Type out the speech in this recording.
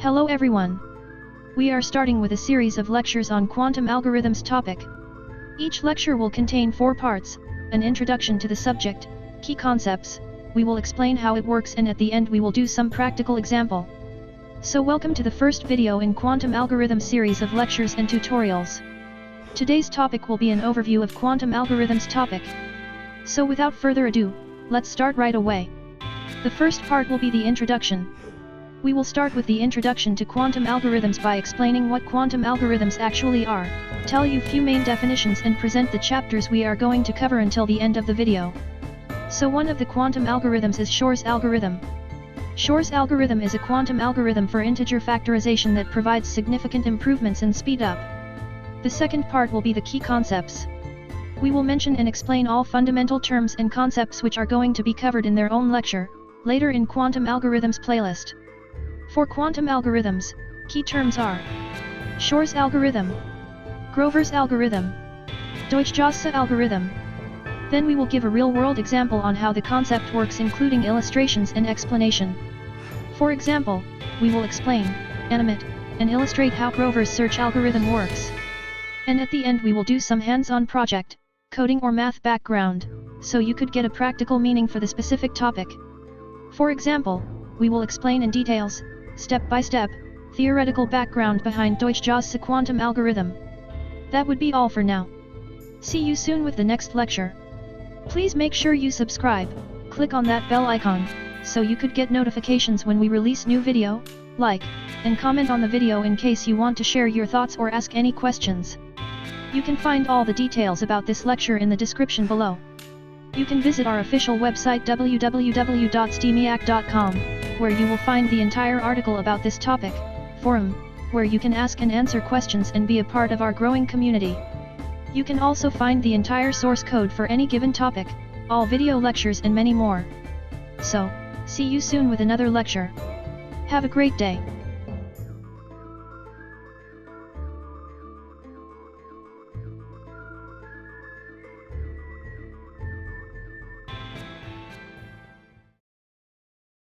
Hello everyone. We are starting with a series of lectures on quantum algorithms topic. Each lecture will contain 4 parts, an introduction to the subject, key concepts, we will explain how it works, and at the end we will do some practical example. So welcome to the first video in quantum algorithm series of lectures and tutorials. Today's topic will be an overview of quantum algorithms topic. So without further ado, let's start right away. The first part will be the introduction. We will start with the introduction to quantum algorithms by explaining what quantum algorithms actually are, tell you few main definitions and present the chapters we are going to cover until the end of the video. So one of the quantum algorithms is Shor's algorithm. Shor's algorithm is a quantum algorithm for integer factorization that provides significant improvements in speed up. The second part will be the key concepts. We will mention and explain all fundamental terms and concepts which are going to be covered in their own lecture, later in quantum algorithms playlist. For quantum algorithms, key terms are Shor's algorithm, Grover's algorithm, Deutsch-Josse algorithm. Then we will give a real-world example on how the concept works, including illustrations and explanation. For example, we will explain, animate, and illustrate how Grover's search algorithm works. And at the end we will do some hands-on project, coding or math background, so you could get a practical meaning for the specific topic. For example, we will explain in details, step by step, theoretical background behind Deutsch-Josse quantum algorithm. That would be all for now. See you soon with the next lecture. Please make sure you subscribe, click on that bell icon, so you could get notifications when we release new video, like, and comment on the video in case you want to share your thoughts or ask any questions. You can find all the details about this lecture in the description below. You can visit our official website www.steamiac.com, where you will find the entire article about this topic, forum, where you can ask and answer questions and be a part of our growing community. You can also find the entire source code for any given topic, all video lectures and many more. So, see you soon with another lecture. Have a great day.